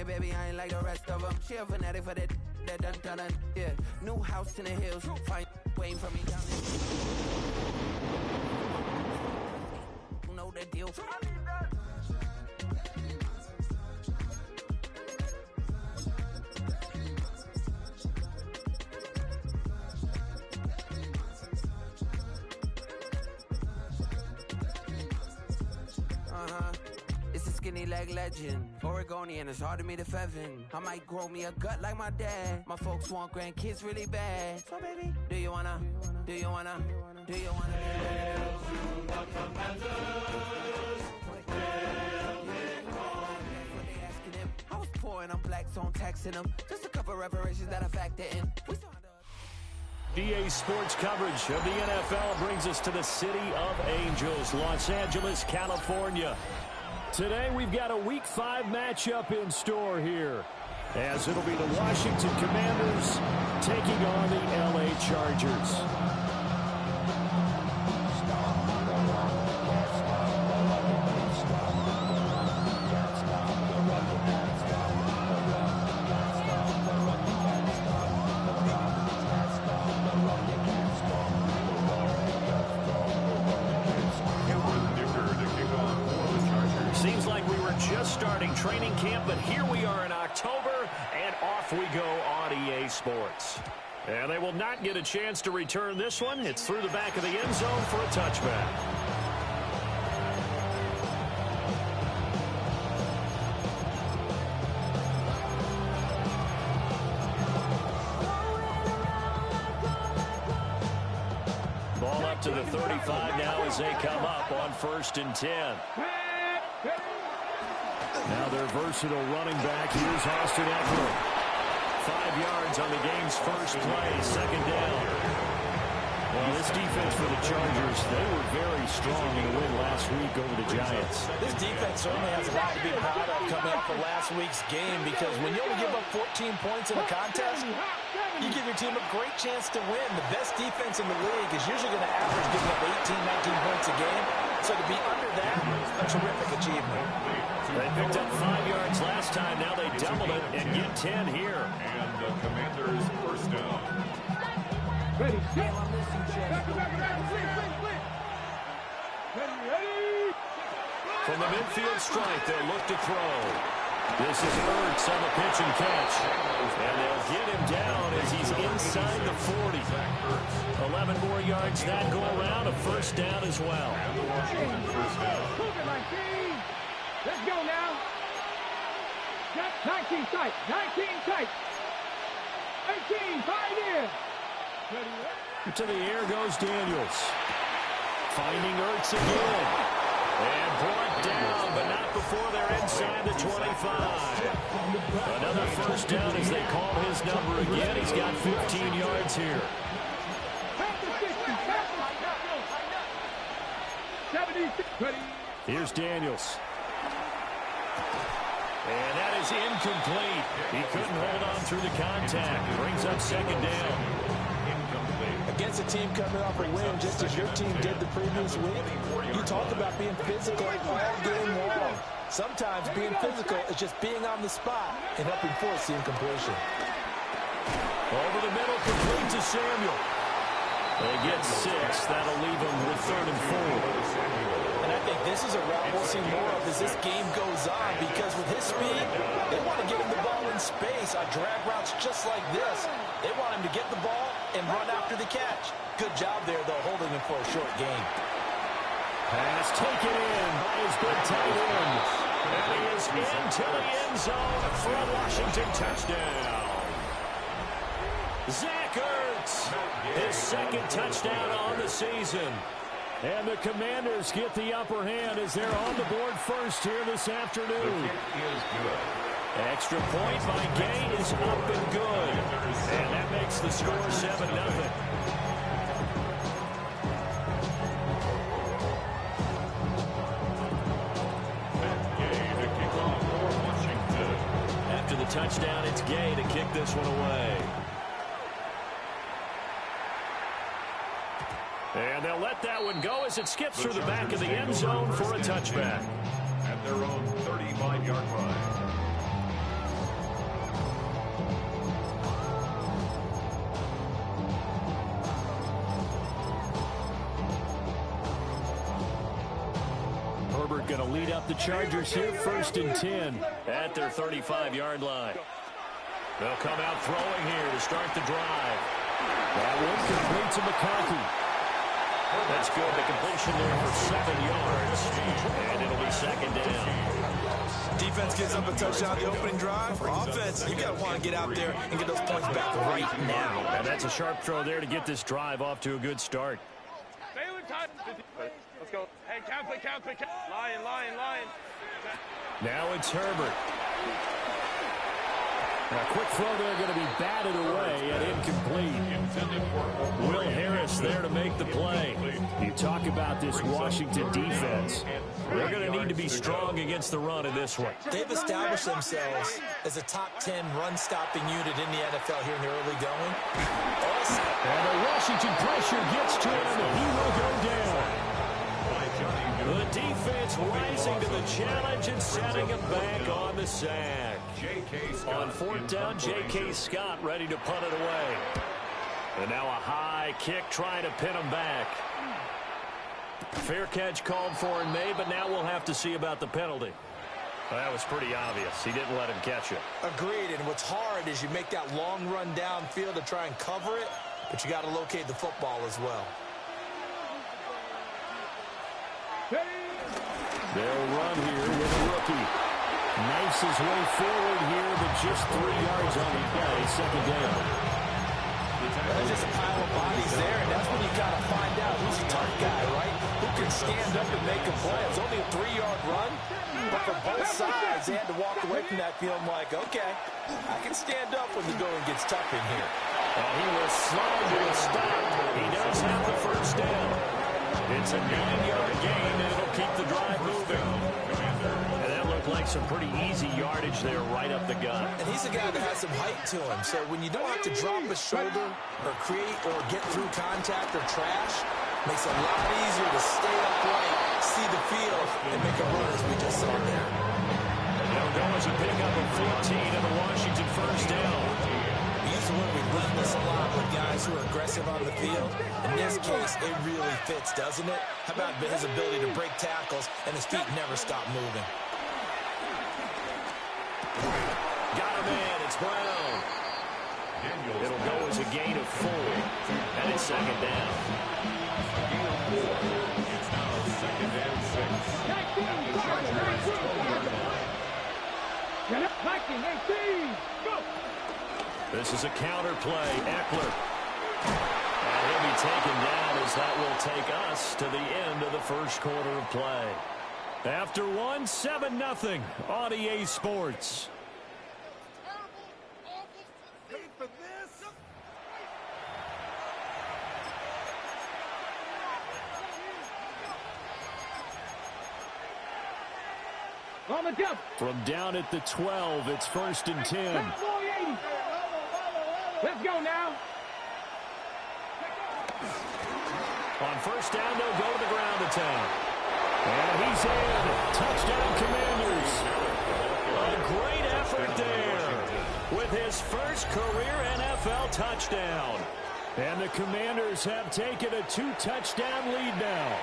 it, baby, I ain't like the rest of them. She a fanatic for that, dun. Yeah, new house in the hills. Fine, waiting for me down there. You know the deal. It's a skinny leg legend. Oregonian, it's hard to meet a Fevin. I might grow me a gut like my dad. My folks want grandkids really bad. So baby, do you wanna? Hail to the commanders. I was poor and I'm black, so I'm taxing them. Just a couple reparations that I factor in. DA Sports coverage of the NFL brings us to the City of Angels, Los Angeles, California. Today we've got a Week 5 matchup in store here, as it'll be the Washington Commanders taking on the LA Chargers. Seems like we were just starting training camp, but here we are in October, and off we go on EA Sports. And they will not get a chance to return this one. It's through the back of the end zone for a touchback. Ball up to the 35 now as they come up on 1st and 10. Now their versatile running back, here's Austin Eckler. 5 yards on the game's first play, 2nd down. Well, this defense for the Chargers, they were very strong in the win last week over the Giants. This defense certainly has a lot to be proud of coming off of last week's game, because when you only give up 14 points in a contest, you give your team a great chance to win. The best defense in the league is usually going to average giving up 18, 19 points a game. So to be under that, a terrific achievement. They picked up 5 yards last time. Now they doubled it and get 10 here. And the Commanders first down. Ready. From the midfield strike, they'll look to throw. This is Ertz on the pitch and catch. And they'll get him down as he's inside the 40. 11 more yards that go around, a first down as well. And the Washington first down. Let's go now. 19 tight. 19 tight. 18, 5 in. To the air goes Daniels. Finding Ertz again. And brought down, but not before they're inside the 25. Another first down as they call his number again. He's got 15 yards here. 70. Here's Daniels. And that is incomplete. He couldn't hold on through the contact. Brings up 2nd down. Against a team coming off a win, just as your team did the previous week, you talk about being physical all game long. Sometimes being physical is just being on the spot and helping force the incompletion. Over the middle, complete to Samuel. They get 6. That'll leave them with 3rd and 4. And I think this is a route we'll see more of as this game goes on, because with his speed, they want to get him the ball in space on drag routes just like this. They want him to get the ball and run after the catch. Good job there, though, holding him for a short game. Pass taken in by his big tight end. And he is into the end zone for a Washington touchdown. Zach Ertz, his 2nd touchdown on the season. And the Commanders get the upper hand as they're on the board first here this afternoon. Extra point by Gay is up and good. And that makes the score 7-0. After the touchdown, it's Gay to kick this one away. And they'll let that one go as it skips through the back of the end zone for a touchback. At their own 35-yard line. going to lead up the Chargers here, 1st and 10 at their 35-yard line. They'll come out throwing here to start the drive. That one complete to McCarthy. That's good. The completion there for 7 yards, and it'll be 2nd down. Defense gives up a touchdown the opening drive. Offense, you got to want to get out there and get those points back right now. And that's a sharp throw there to get this drive off to a good start. Let's go. Hey, count. Lion. Now it's Herbert. A quick throw there going to be batted away and incomplete. Will Harris there to make the play. You talk about this Washington defense. They're going to need to be strong against the run in this one. They've established themselves as a top 10 run-stopping unit in the NFL here in the early going. Awesome. And the Washington pressure gets to him, and he will go down. The defense rising to the challenge and setting him back on the sack. On 4th down, J.K. Scott ready to punt it away. And now a high kick trying to pin him back. Fair catch called for and made, but now we'll have to see about the penalty. Well, that was pretty obvious. He didn't let him catch it. Agreed, and what's hard is you make that long run downfield to try and cover it, but you got to locate the football as well. They'll run here with a rookie. Knifes his way forward here, but just 3 yards on the play. 2nd down. There's just a pile of bodies there, and that's when you got to find out who's a tough guy, right? Who can stand up and make a play. It's only a 3-yard run, but for both sides, they had to walk away from that feeling like, okay, I can stand up when the going gets tough in here. And he was slow to a stop. He does have the 1st down. It's a 9-yard gain, and it'll keep the drive moving. And that looked like some pretty easy yardage there right up the gut. And he's a guy that has some height to him, so when you don't have to drop a shoulder or create or get through contact or trash, makes it a lot easier to stay upright, see the field, and make a run as we just saw there. They'll go as a pickup of 14 and the Washington 1st down. We use the word relentless a lot with guys who are aggressive on the field. In this case, it really fits, doesn't it? How about his ability to break tackles and his feet never stop moving? Got him in. It's Brown. It'll go as a gain of 4. And it's 2nd down. It's now 2nd and 6. This is a counter play. Eckler. And he'll be taken down as that will take us to the end of the 1st quarter of play. After 1, 7-0 on EA Sports. From down at the 12, it's 1st and 10. Let's go now. On 1st down, they'll go to the ground attack. And he's in. Touchdown, Commanders. A great effort there with his 1st career NFL touchdown. And the Commanders have taken a 2-touchdown lead now.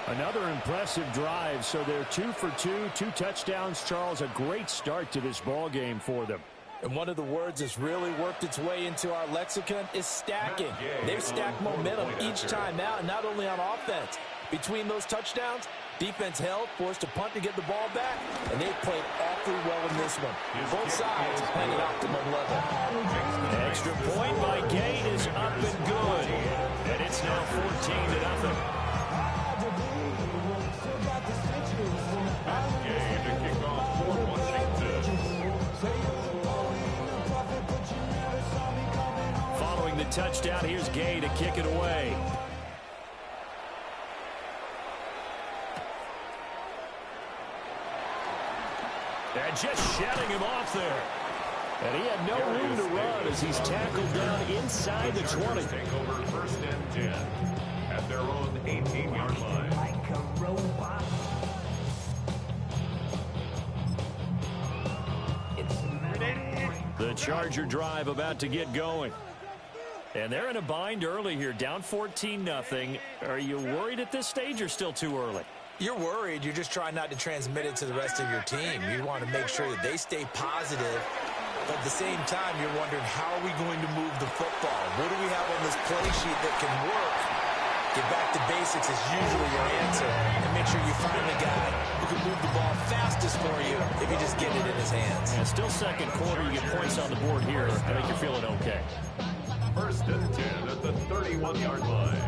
Another impressive drive, so they're 2 for 2, 2 touchdowns. Charles, a great start to this ball game for them. And one of the words that's really worked its way into our lexicon is stacking. They've stacked momentum each time out, and not only on offense. Between those touchdowns, defense held, forced to punt to get the ball back, and they played awfully well in this one. Both sides playing at optimum level. Extra point by Gate is up and good. And it's now 14-0. Game to kick off for Washington. Following the touchdown, here's Gay to kick it away. And just shedding him off there. And he had no room to run as he's tackled down inside the 20. Take over 1st and 10 at their own 18-yard line. Like a robot. The Charger drive about to get going. And they're in a bind early here, down 14-0. Are you worried at this stage or still too early? You're worried. You're just trying not to transmit it to the rest of your team. You want to make sure that they stay positive. But at the same time, you're wondering, how are we going to move the football? What do we have on this play sheet that can work? Get back to basics is usually your answer. And make sure you find the guy who can move the ball fastest for you if you just get it in his hands. And still second quarter, you get points on the board here. I think you're feeling okay. First and 10 at the 31-yard line.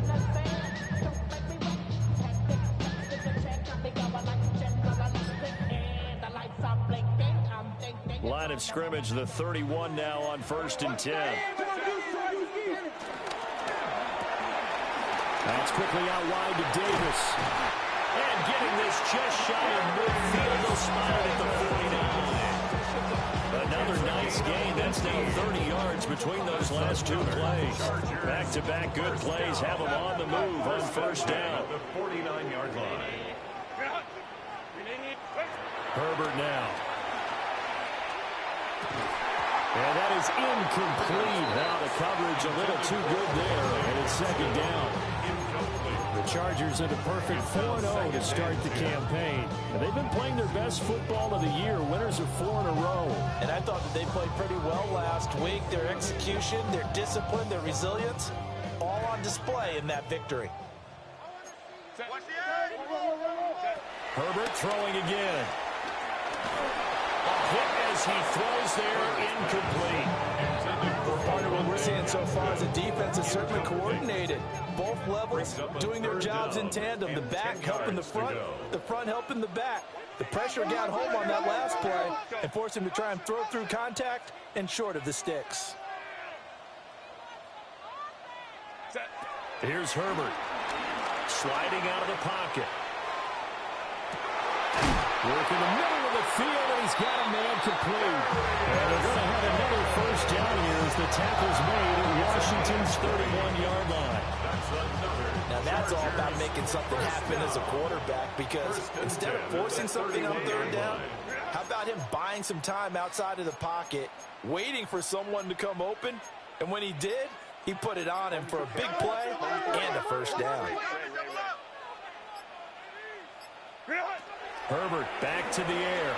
Line of scrimmage, the 31 now on first and 10. That's quickly out wide to Davis. And getting this just shy of midfield, they'll spot it at the 49. Another nice gain. That's now 30 yards between those last two plays. Back-to-back good plays have them on the move on first down. The 49-yard line. Herbert now. And that is incomplete. Now the coverage a little too good there, and it's second down. The Chargers in a perfect 4-0 to start the campaign. And they've been playing their best football of the year, winners of 4 in a row. And I thought that they played pretty well last week. Their execution, their discipline, their resilience, all on display in that victory. Herbert throwing again. Hit as he throws there, incomplete. Part of what we're seeing so far is the defense is certainly coordinated. Both levels doing their jobs in tandem. The back helping the front helping the back. The pressure got home on that last play and forced him to try and throw through contact and short of the sticks. Here's Herbert. Sliding out of the pocket. Work in the middle of the field, and he's got a man complete. And they're going to have another first down here as the tackle's made at Washington's 31-yard line. Now that's all about making something happen as a quarterback, because instead of forcing something on third down, how about him buying some time outside of the pocket, waiting for someone to come open, and when he did, he put it on him for a big play and a first down. Herbert back to the air.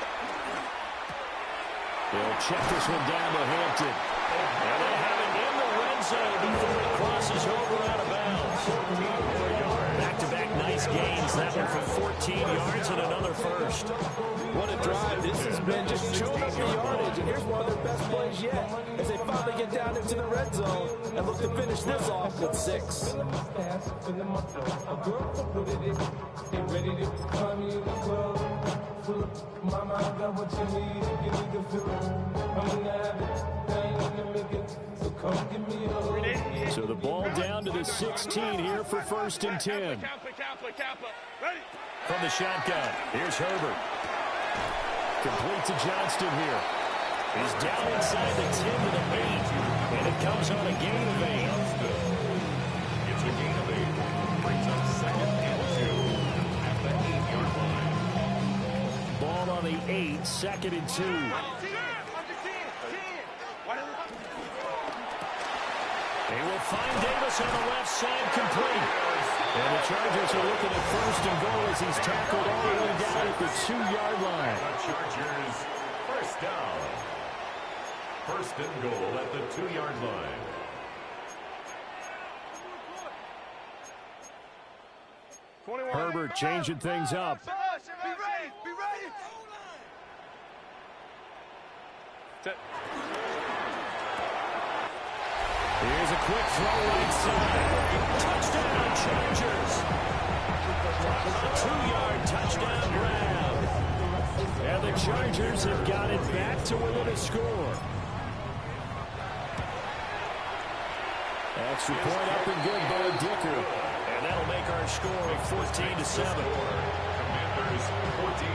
They'll check this one down to Hampton. And they have it in the red zone before it crosses over out of bounds. Back-to-back nice gains. That one for 14 yards and another first. What a drive. This has been just chewing up the yardage. And here's one of their best plays yet as they finally get down into the red zone and look to finish this off with 6. So the ball down to the 16 here for first and 10. From the shotgun, here's Herbert. Complete to Johnston here. He's down inside the 10 to the 8. And it comes on a gain of 8. It's a gain of 8. Brings up second and 2 at the 8-yard line. Ball on the 8, second and 2. They will find Davis on the left side, complete. And the Chargers are looking at first and goal as he's tackled all the way down at the 2-yard line. The Chargers first down. First and goal at the 2-yard line. Herbert changing things up. Be ready. Be ready. Here's a quick throw right side. Touchdown, Chargers. A 2-yard touchdown grab. And the Chargers have got it back to within a score. Extra point up and good by Dicker. And that'll make our score 14-7. Commanders 14.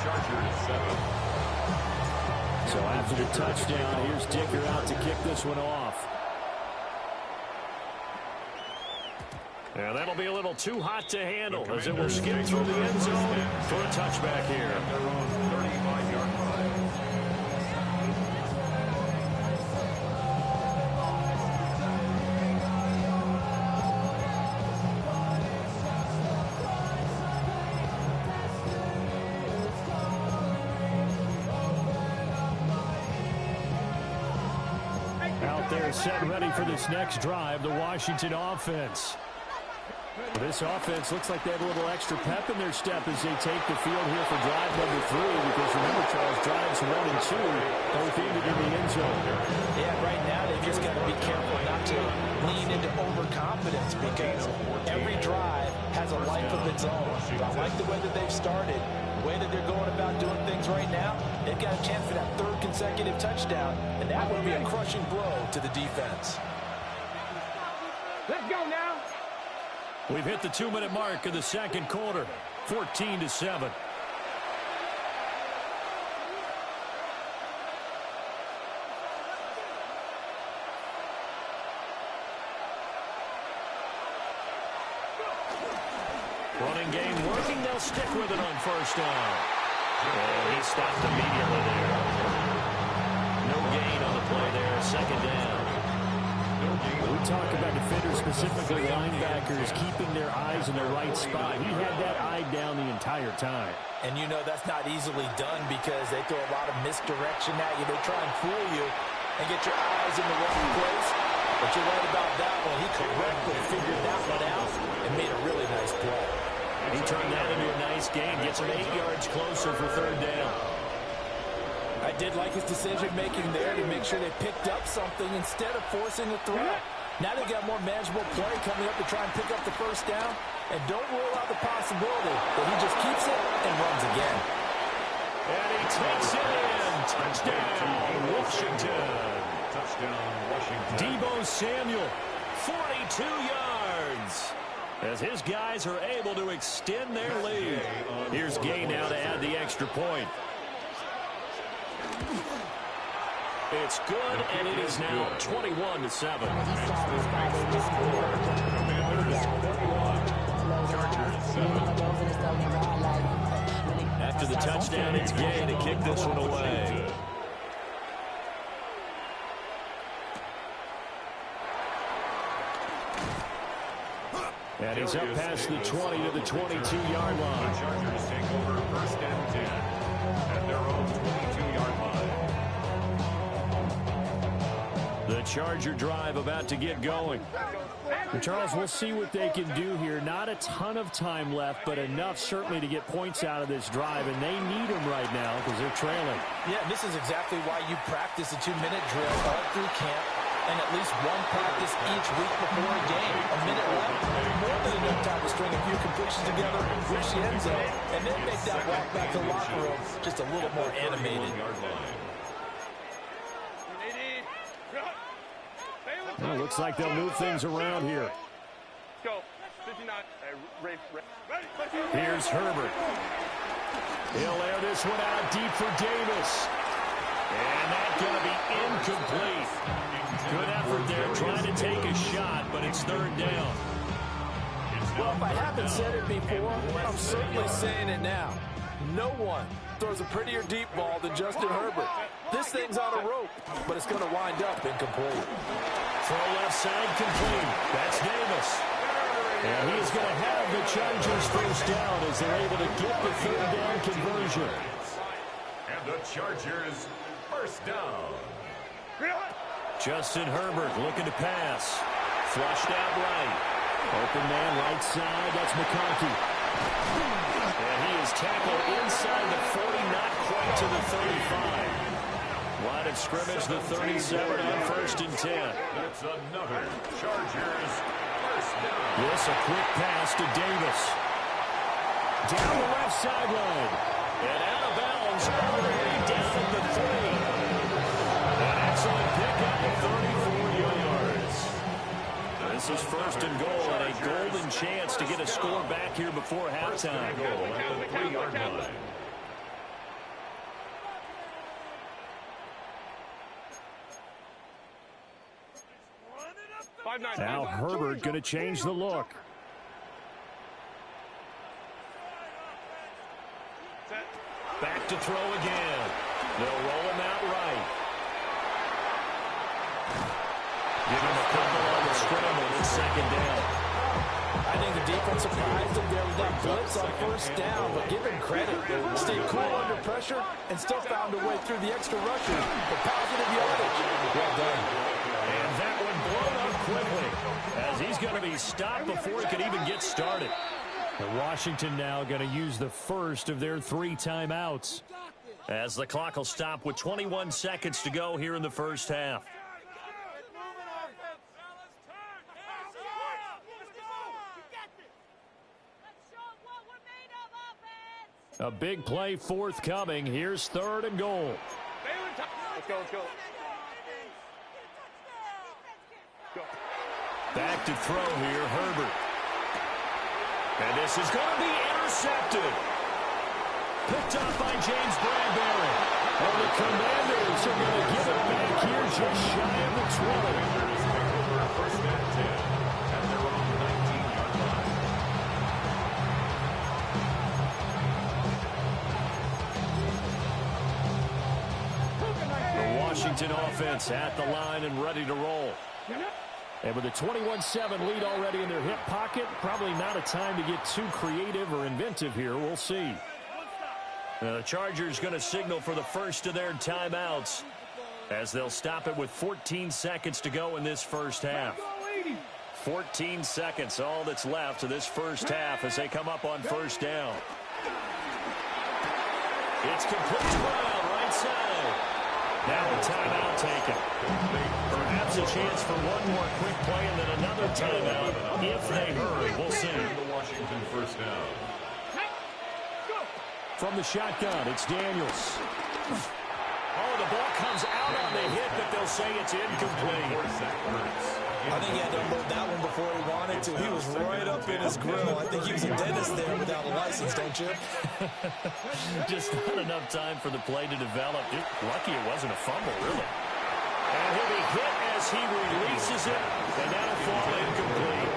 Chargers 7. So after the touchdown, here's Dicker out to kick this one off. And that'll be a little too hot to handle as it will skip through the end zone for a touchback here. At their own 35-yard line. Out there set ready for this next drive, the Washington offense. This offense looks like they have a little extra pep in their step as they take the field here for drive number 3, because remember, Charles, drives 1 and 2 both ended in the end zone. Yeah, right now they've just got to be careful not to lean into overconfidence, because every drive has a life of its own. I like the way that they've started, the way that they're going about doing things right now. They've got a chance for that 3rd consecutive touchdown, and that would be a crushing blow to the defense. Let's go now. We've hit the 2-minute mark of the second quarter, 14-7. Running game working. They'll stick with it on first down. And he stopped immediately there. No gain on the play there. Second down. We talk about defenders, specifically linebackers, keeping their eyes in the right spot. He had that eye down the entire time. And you know that's not easily done, because they throw a lot of misdirection at you. They try and fool you and get your eyes in the wrong place. But you're right about that one. He correctly figured that one out and made a really nice play. He turned that into a nice gain. Gets him 8 yards closer for third down. I did like his decision-making there to make sure they picked up something instead of forcing a throw. Now they've got more manageable play coming up to try and pick up the first down. And don't rule out the possibility that he just keeps it and runs again. And he takes it in. Touchdown, Washington. Touchdown, Washington. Deebo Samuel, 42 yards. As his guys are able to extend their lead. Here's Gay now to add the extra point. It's good, and it is now 21-7. After the touchdown, it's Gay to kick this one away. And he's up past the 20 to the 22-yard line. The Chargers take over 1st and 10 at their own 22-yard line. The Charger drive about to get going. And Charles, we'll see what they can do here. Not a ton of time left, but enough certainly to get points out of this drive, and they need them right now because they're trailing. Yeah, this is exactly why you practice a 2-minute drill all through camp, and at least one practice each week before a game. A minute left, more than enough time to string a few completions together, reach the end zone, and then make that walk back to the locker room just a little more animated. Well, looks like they'll move things around here. Go. 59. Here's Herbert. He'll air this one out deep for Davis. And that's going to be incomplete. Good effort there trying to take a shot, but it's third down. Well, if I haven't said it before, I'm certainly saying it now. No one throws a prettier deep ball than Justin Herbert. This thing's on a rope, but it's going to wind up incomplete. Throw left side complete. That's Davis. And he's going to have the Chargers first down as they're able to get the third down conversion. And the Chargers first down. Justin Herbert looking to pass. Flushed out right. Open man right side. That's McConkey. And he is tackled inside the 40, not quite to the 35. Line of scrimmage, the 37 on 1st and 10. That's another Chargers first down. This a quick pass to Davis. Down the left sideline. And out of bounds all the way down at the 3. An excellent pickup of 34 yards. This is 1st and goal and a golden chance to get a score back here before halftime. Goal at the 3-yard line. Now Herbert going to change the look. Back to throw again. They'll roll him out right. Give him a couple on the scramble. It's second down. I think the defense surprised him there with that blitz on first down, but give him credit. Stayed cool under pressure and still found a way through the extra rushers for positive yardage. Well done. going to be stopped before he could even get started. And Washington now going to use the first of their 3 timeouts, as the clock will stop with 21 seconds to go here in the first half. A big play forthcoming. Here's 3rd and goal. Let's go. Back to throw here, Herbert. And this is going to be intercepted. Picked up by James Bradbury. And the Commanders are going to give it back here just shy of the 20. First and 10 at their own 19-yard line. The Washington offense at the line and ready to roll. And with a 21-7 lead already in their hip pocket, probably not a time to get too creative or inventive here. We'll see. Now the Chargers going to signal for the first of their timeouts, as they'll stop it with 14 seconds to go in this first half. 14 seconds, all that's left of this first half as they come up on first down. It's complete to Brown, right side. Now a timeout taken. Perhaps a chance for one more quick play and then another timeout if they hurry. We'll see. The Washington first down. From the shotgun, it's Daniels. Oh, the ball comes out on the hit, but they'll say it's incomplete. I think he had to unload that one before he wanted to. He was right up in his grill. I think he was a dentist there without a license, don't you? Just not enough time for the play to develop. Just lucky it wasn't a fumble, really. And he'll be hit as he releases it, and that'll fall incomplete.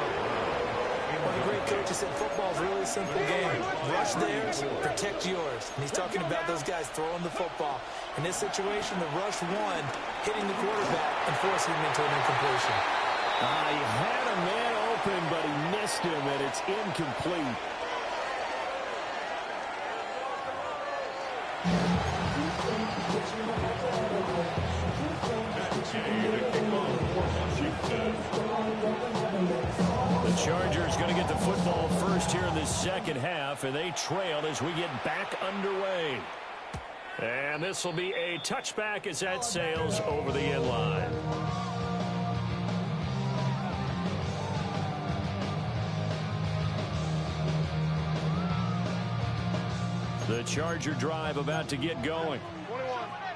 One of the great coaches said football's a really simple game. Rush theirs, protect yours. And he's talking about those guys throwing the football. In this situation, the rush one, hitting the quarterback and forcing him into an incompletion. He had a man open, but he missed him, and it's incomplete. The Chargers going to get the football first here in this second half, and they trail as we get back underway. And this will be a touchback as that sails over the end line. The Charger drive about to get going.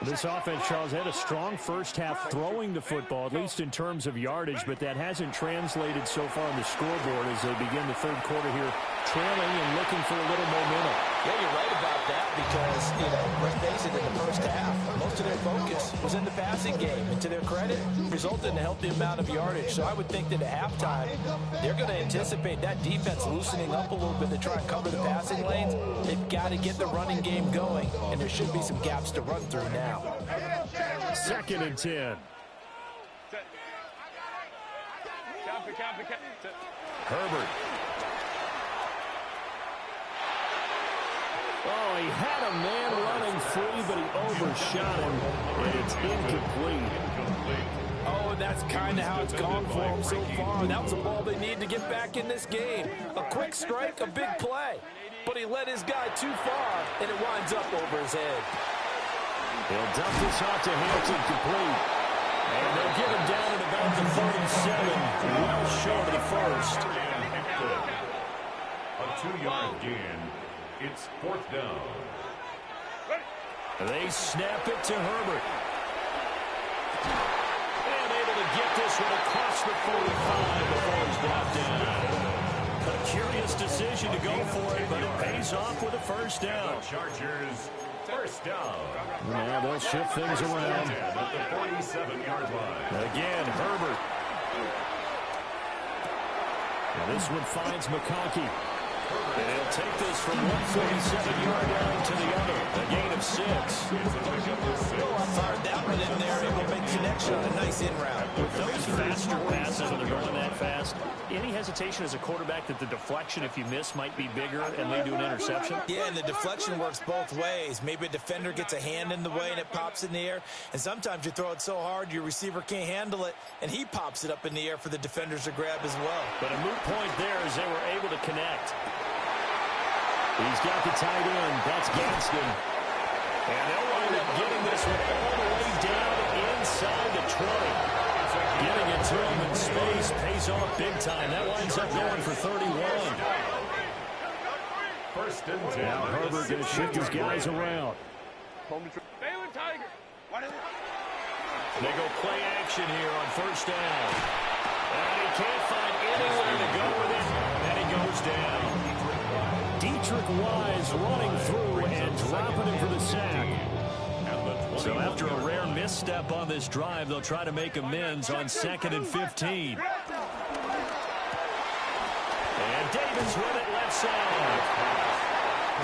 This offense, Charles, had a strong first half throwing the football, at least in terms of yardage, but that hasn't translated so far on the scoreboard as they begin the third quarter here, trailing and looking for a little momentum. Yeah, you're right about that because, let's face it, in the first half, most of their focus was in the passing game. And to their credit, resulted in a healthy amount of yardage. So I would think that at halftime, they're going to anticipate that defense loosening up a little bit to try and cover the passing lanes. They've got to get the running game going, and there should be some gaps to run through now. 2nd and 10. Herbert. Oh, he had a man running free, but he overshot him, and it's incomplete. Oh, and that's kind of how it's gone for him so far. That was a ball they need to get back in this game. A quick strike, a big play. But he let his guy too far, and it winds up over his head. He'll dump this off to Hampton, complete. And they'll get him down at about the 37, well short of the first. A 2-yard gain. It's 4th down. They snap it to Herbert. And able to get this one across the 45 before he's brought down. A curious decision to go for it, but it pays off with a first down. Chargers, first down. Now they'll shift things around. At the 47-yard line. Again, Herbert. Now this one finds McConkey. And he'll take this from one 47-yard line to the other. A gain of 6. Oh, I fired that one in there. Able to make connections a nice in route. With those faster passes when they're going that fast, any hesitation as a quarterback that the deflection, if you miss, might be bigger and lead to an interception? Yeah, and the deflection works both ways. Maybe a defender gets a hand in the way and it pops in the air, and sometimes you throw it so hard your receiver can't handle it, and he pops it up in the air for the defenders to grab as well. But a moot point there as they were able to connect. He's got the tight end. That's Gadsden. And they'll wind up getting this one all the way down inside the 20. Getting it to him in space pays off big time. That winds up going for 31. First and 10. Now Herbert going to shift his guys around. Baylor Tiger. They go play action here on first down. And he can't find anywhere to go with it. And he goes down. Dietrich Wise running through and dropping him for the sack. So after a rare misstep on this drive, they'll try to make amends on 2nd and 15. And Davis with it left side.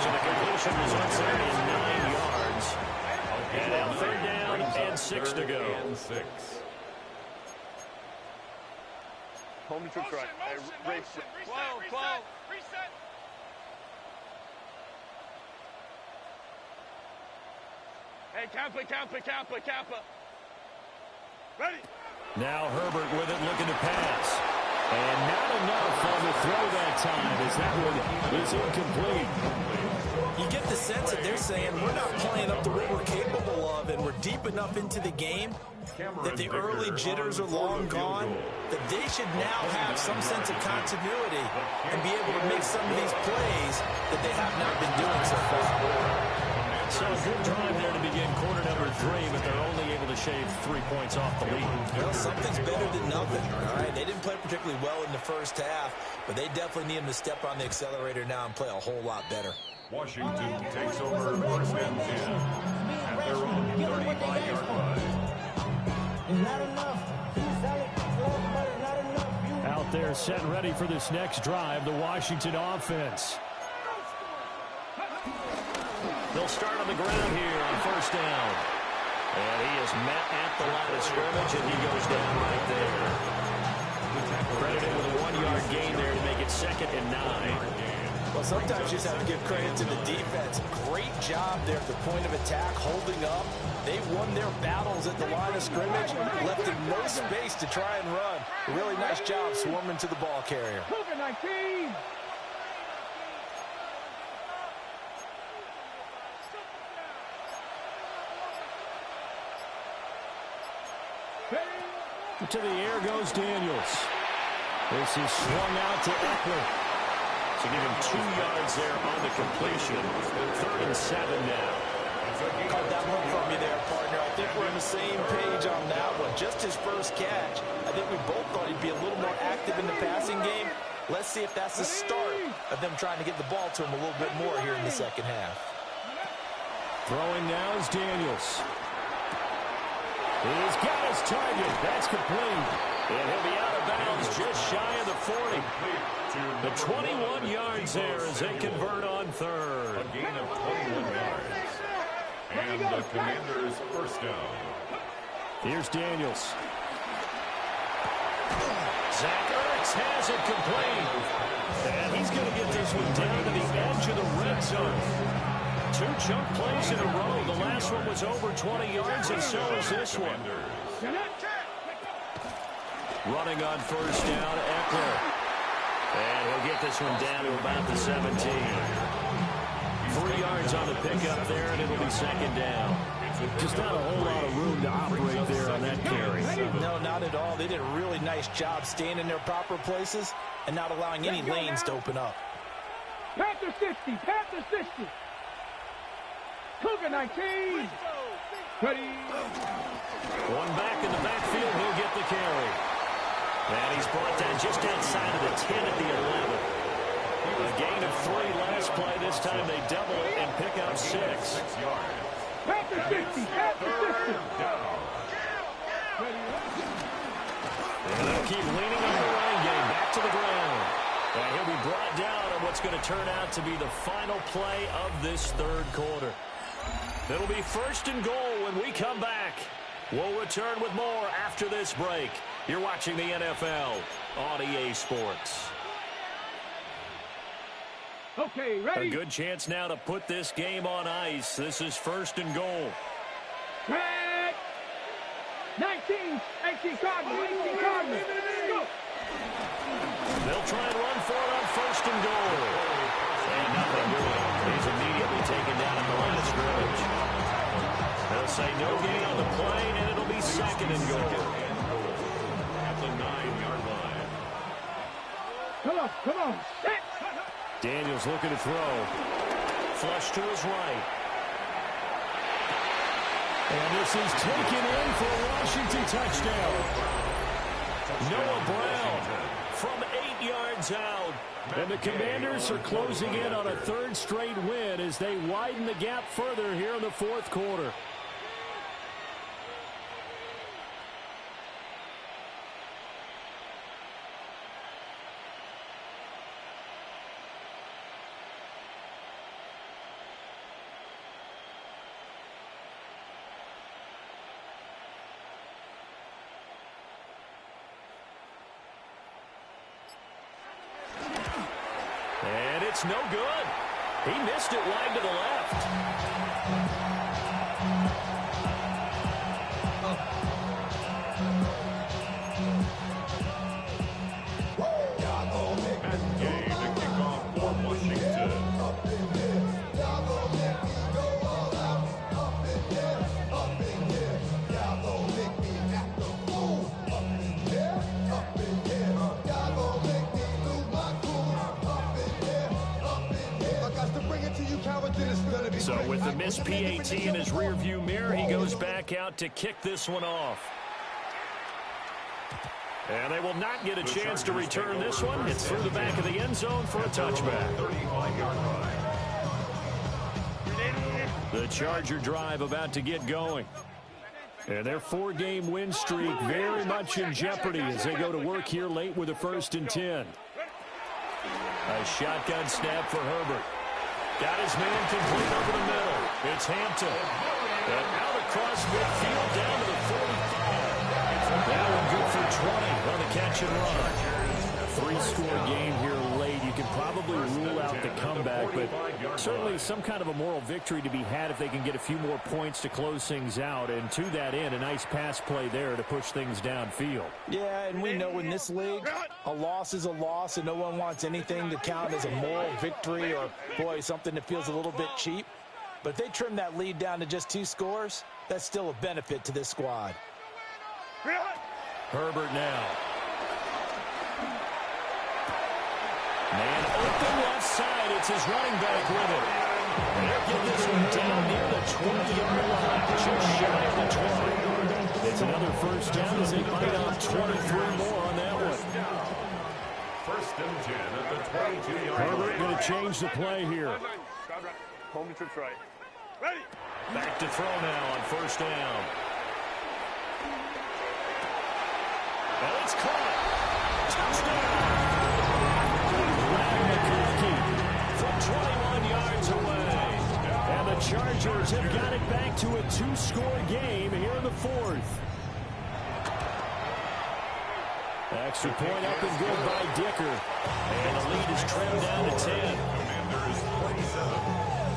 So the completion results in 9 yards. And now 3rd down and 6 to go. Home to right. Reset. Hey, Kappa. Ready. Now Herbert with it, looking to pass. And not enough on the throw that time as that one is incomplete. You get the sense that they're saying we're not playing up to what we're capable of, and we're deep enough into the game that the early jitters are long gone, that they should now have some sense of continuity and be able to make some of these plays that they have not been doing so far. So a good drive there to begin quarter number 3, but they're only able to shave 3 points off the lead. Well, something's better than nothing, all right? They didn't play particularly well in the first half, but they definitely need them to step on the accelerator now and play a whole lot better. Washington takes over first and 10 at their own 35-yard line. Out there set and ready for this next drive, the Washington offense. They'll start on the ground here on first down. And he is met at the line of scrimmage, and he goes down right there. Credited with a 1-yard gain there to make it 2nd and 9. Well, sometimes you just have to give credit to the defense. Great job there at the point of attack, holding up. They won their battles at the line of scrimmage, left them no space to try and run. A really nice job swarming to the ball carrier. Cougar 19. To the air goes Daniels. This is swung out to Eckler. To give him 2 yards there on the completion. 3rd and 7 now. Caught that one from you there, partner. I think we're on the same page on that one. Just his first catch. I think we both thought he'd be a little more active in the passing game. Let's see if that's the start of them trying to get the ball to him a little bit more here in the second half. Throwing now is Daniels. He's got his target. That's complete. And he'll be out of bounds just shy of the 40. The 21 yards there as they convert on 3rd. A gain of 21 yards. And the Commanders' first down. Here's Daniels. Zach Ertz has it complete. And he's going to get this one down to the edge of the red zone. 2 chunk plays in a row. The last one was over 20 yards, and so is this one. Running on first down, Eckler. And he'll get this one down to about the 17. 3 yards on the pickup there, and it'll be 2nd down. Just not a whole lot of room to operate there on that carry. No, not at all. They did a really nice job staying in their proper places and not allowing any lanes to open up. Panther 60. Cougar 19. Ready. One back in the backfield, he'll get the carry. And he's brought down just outside of the 10 at the 11. A gain of 3 last play. This time they double it and pick up 6. Panther 60. And they'll keep leaning on the running game. Back to the ground. And he'll be brought down on what's going to turn out to be the final play of this 3rd quarter. It'll be 1st and goal when we come back We'll return with more after this break. You're watching the NFL on EA Sports. Okay, ready? A good chance now to put this game on ice. This is 1st and goal. Red. 19 Cardinals. Go. They'll try and run for it on 1st and goal. And nothing doing. He's immediately taken down at the line of scrimmage. They'll say no gain on the play, and it'll be 2nd and goal. At the 9-yard line. Come on. Set. Daniels looking to throw. Flush to his right. And this is taken in for a Washington touchdown. Noah Brown from 8 yards out. And the Commanders are closing in on a 3rd straight win as they widen the gap further here in the 4th quarter. And it's no good. He missed it wide to the left. Madden game to kick off for Washington. So with the missed PAT in his rearview mirror, he goes back out to kick this one off. And they will not get a chance to return this one. It's through the back of the end zone for a touchback. 35-yard line. The Charger drive about to get going. And their 4-game win streak very much in jeopardy as they go to work here late with a 1st and 10. A shotgun snap for Herbert. Got his man complete over the middle. It's Hampton. And out across midfield down to the 45. That one good for 20 on the catch and run. 3-score game here late. You can probably rule out the comeback, but certainly some kind of a moral victory to be had if they can get a few more points to close things out. And to that end, a nice pass play there to push things downfield. Yeah, and we know in this league, a loss is a loss, and no one wants anything to count as a moral victory or, boy, something that feels a little bit cheap. But if they trim that lead down to just 2 scores, that's still a benefit to this squad. Herbert now. Man open left side. It's his running back with it. And they'll get this one down near the 20-yard line. Just shy of the 20. It's another 1st down as they bite off 23 more on that one. 1st and 10 at the 22-yard line. Herbert going to change the play here. Home the trips right. Ready. Back to throw now on 1st down. And it's caught. Touchdown. From 21 yards away. And the Chargers have got it back to a 2-score game here in the 4th. Extra point up and good by Dicker. And the lead is trimmed down to 10. Commanders 27,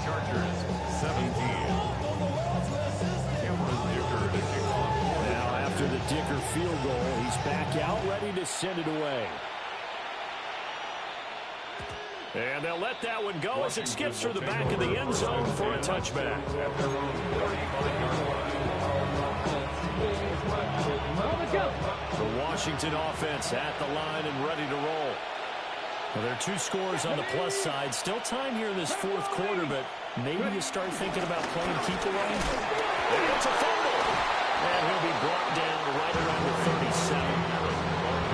Chargers 17. Now after the Dicker field goal, he's back out ready to send it away. And they'll let that one go as it skips through the back of the end zone for a touchback. The Washington offense at the line and ready to roll. Well, there are 2 scores on the plus side. Still time here in this 4th quarter, but maybe you start thinking about playing keep away. It's a fumble. And he'll be brought down right around the 37.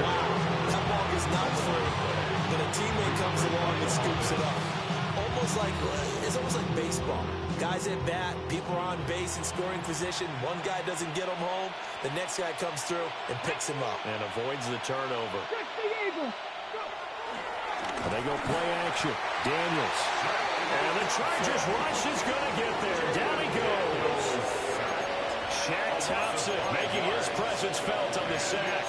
Wow, that ball is not free. Then a teammate comes along and scoops it up. It's almost like baseball. Guys at bat, people are on base in scoring position. One guy doesn't get him home. The next guy comes through and picks him up. And avoids the turnover. And they go play action. Daniels. And the Chargers rush is going to get there. Down he goes. Shaq Thompson making his presence felt on the sack.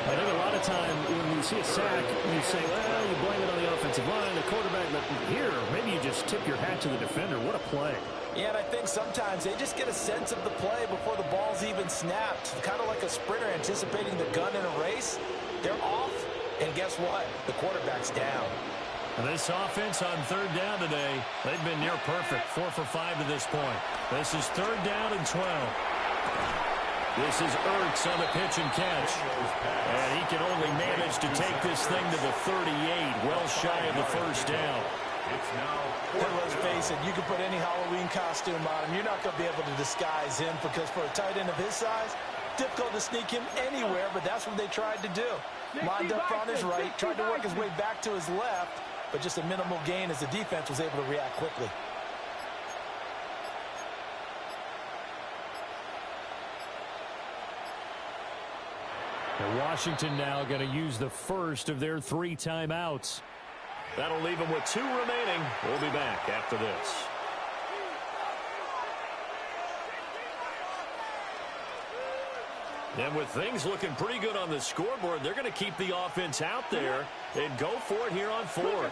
I think a lot of time when you see a sack, you say, well, you blame it on the offensive line, the quarterback, but here, maybe you just tip your hat to the defender. What a play. Yeah, and I think sometimes they just get a sense of the play before the ball's even snapped. Kind of like a sprinter anticipating the gun in a race. They're off, and guess what? The quarterback's down. And this offense on third down today, they've been near perfect, 4 for 5 to this point. This is 3rd down and 12. This is Ertz on the pitch and catch. And he can only manage to take this thing to the 38, well shy of the first down. Well, let's face it, you can put any Halloween costume on him. You're not going to be able to disguise him because for a tight end of his size, difficult to sneak him anywhere, but that's what they tried to do. Lined up on his right, tried to work his way back to his left, but just a minimal gain as the defense was able to react quickly. And Washington now going to use the first of their 3 timeouts. That'll leave them with 2 remaining. We'll be back after this. And with things looking pretty good on the scoreboard, they're going to keep the offense out there and go for it here on 4th.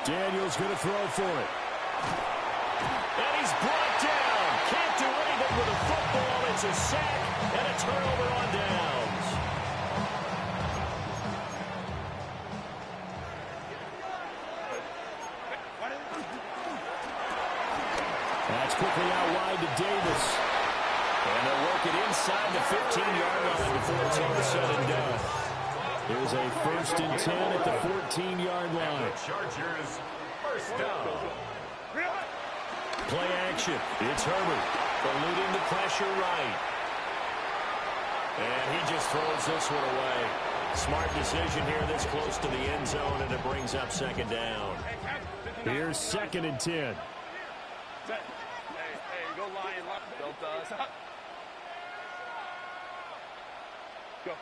Daniels going to throw for it. And he's brought down. Can't do anything with a football. It's a sack and a turnover on downs. That's quickly out wide to Davis. And they'll work it inside the 15-yard line before it's all said and done. Here's a 1st and 10 at the 14-yard line. Chargers, first down. Play action. It's Herbert eluding the pressure right. And he just throws this one away. Smart decision here this close to the end zone, and it brings up 2nd down. Here's 2nd and 10. Hey, go Lion. Go.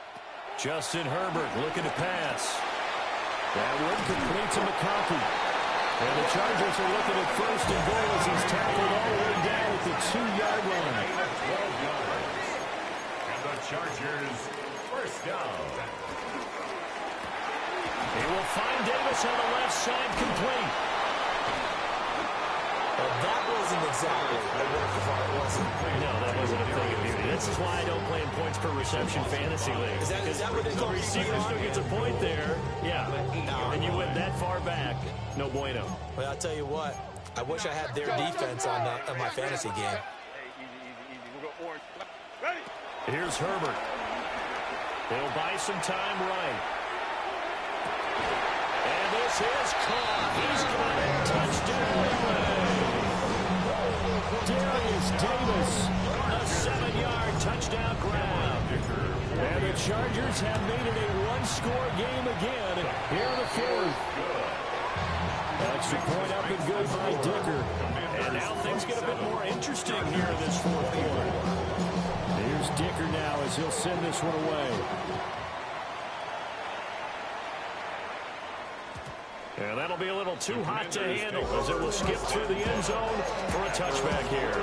Justin Herbert looking to pass. That one complete to McConkey. And the Chargers are looking at 1st and goal as he's tackled all the way down at the 2-yard line. And the Chargers, first down. He will find Davis on the left side complete. Well, that wasn't exactly a work of art, was it? No, that wasn't a thing of beauty. This is why I don't play in points per reception fantasy leagues. Is that what they The call receiver still gets a point there. Yeah. And you went that far back. No bueno. Well, I'll tell you what. I wish I had their defense on my fantasy game. Hey, easy. We'll go orange. Ready? Here's Herbert. He'll buy some time right. And this is caught. He's got it. Touchdown. Darius Davis, a 7-yard touchdown grab. And the Chargers have made it a 1-score game again here in the 4th. Extra point up and good by Dicker. And now things get a bit more interesting here in this 4th quarter. Here's Dicker now as he'll send this one away. And that'll be a little too hot to handle as it will skip through the end zone for a touchback here.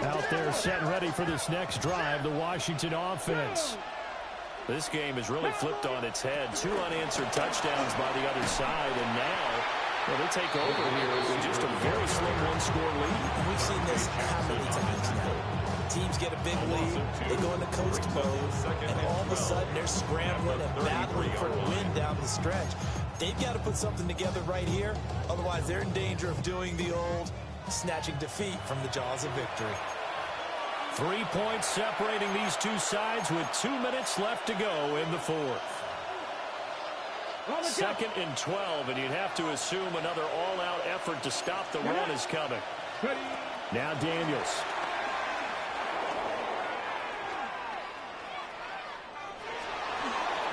Out there set and ready for this next drive, the Washington offense. This game has really flipped on its head. 2 unanswered touchdowns by the other side, and now they take over here with just a very slim 1-score lead. We've seen this how many times now? Teams get a big lead, they go into coast mode, and all of a sudden they're scrambling and battling for the win down the stretch. They've got to put something together right here, otherwise they're in danger of doing the old snatching defeat from the jaws of victory. 3 points separating these two sides with 2 minutes left to go in the 4th. 2nd and 12, and you'd have to assume another all-out effort to stop the run is coming. Now Daniels.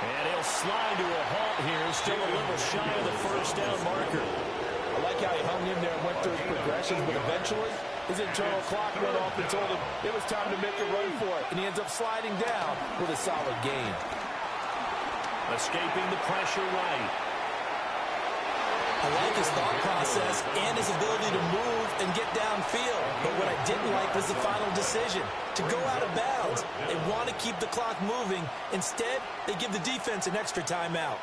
And he'll slide to a halt here, still a little shy of the 1st down marker. I like how he hung in there and went through his progressions, but eventually his internal clock went off and told him it was time to make a run for it, and he ends up sliding down with a solid gain. Escaping the pressure right. I like his thought process and his ability to move and get downfield. But what I didn't like was the final decision, to go out of bounds. They want to keep the clock moving. Instead, they give the defense an extra timeout.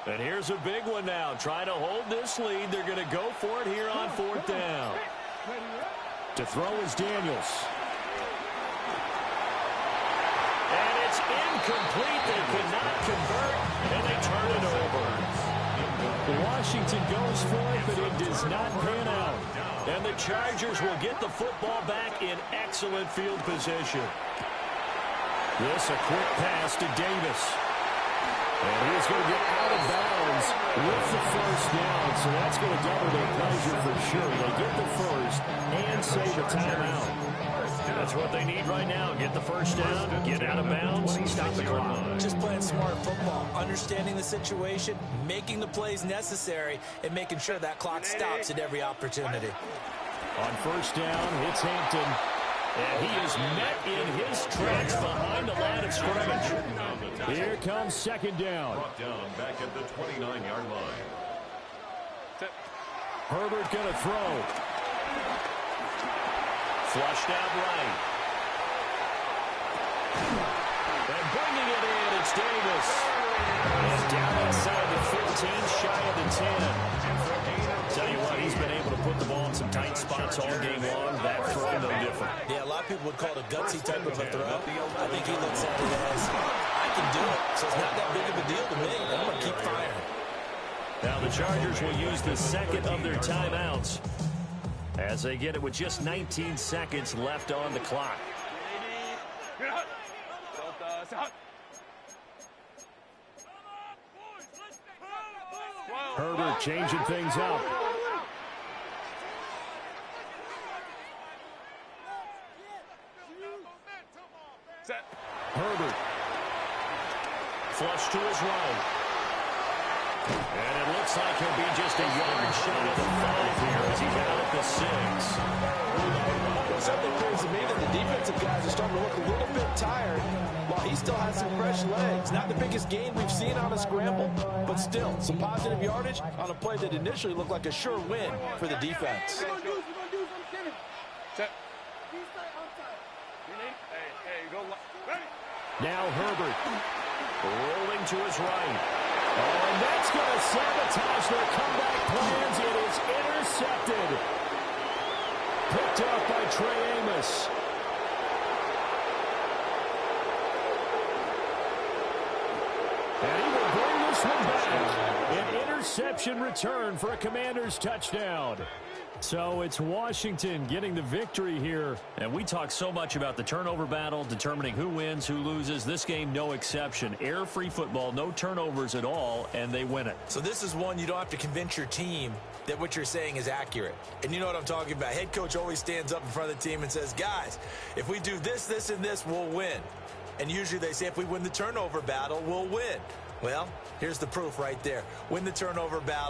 And here's a big one now. Trying to hold this lead. They're going to go for it here on 4th down. To throw is Daniels. And it's incomplete. They could not convert, and they turn it over. Washington goes for it, but it does not pan out. And the Chargers will get the football back in excellent field position. This a quick pass to Davis. And he's going to get out of bounds with the first down. So that's going to double their pleasure for sure. They get the first and save a timeout. That's what they need right now. Get the first down, get out of bounds, stop the clock. Just playing smart football, understanding the situation, making the plays necessary, and making sure that clock stops at every opportunity. On first down, it's Hampton. And he is met in his tracks behind the line of scrimmage. Here comes 2nd down. Brought down back at the 29-yard line. Herbert going to throw. Flushed out right. And bringing it in, it's Davis. And down inside the 15, shy of the 10. Tell you what, he's been able to put the ball in some tight spots all game long. That throw, no different. Yeah, a lot of people would call it a gutsy type of a throw. I think he looks at it as, I can do it, so it's not that big of a deal to me. I'm going to keep firing. Now the Chargers will use the second of their timeouts as they get it with just 19 seconds left on the clock. Herbert changing things up. Herbert. Flush to his right. And it looks like he'll be just a yard shy of the 5 here as he got out the 6. Well, something appears to me that the defensive guys are starting to look a little bit tired while he still has some fresh legs. Not the biggest gain we've seen on a scramble, but still some positive yardage on a play that initially looked like a sure win for the defense. Now Herbert rolling to his right. Oh, and that's going to sabotage their comeback plans. It is intercepted. Picked up by Trey Amos. And he will bring this one back. An interception return for a Commanders touchdown. So it's Washington getting the victory here. And we talk so much about the turnover battle, determining who wins, who loses. This game, no exception. Air-free football, no turnovers at all, and they win it. So this is one you don't have to convince your team that what you're saying is accurate. And you know what I'm talking about. Head coach always stands up in front of the team and says, guys, if we do this, this, and this, we'll win. And usually they say if we win the turnover battle, we'll win. Well, here's the proof right there. Win the turnover battle.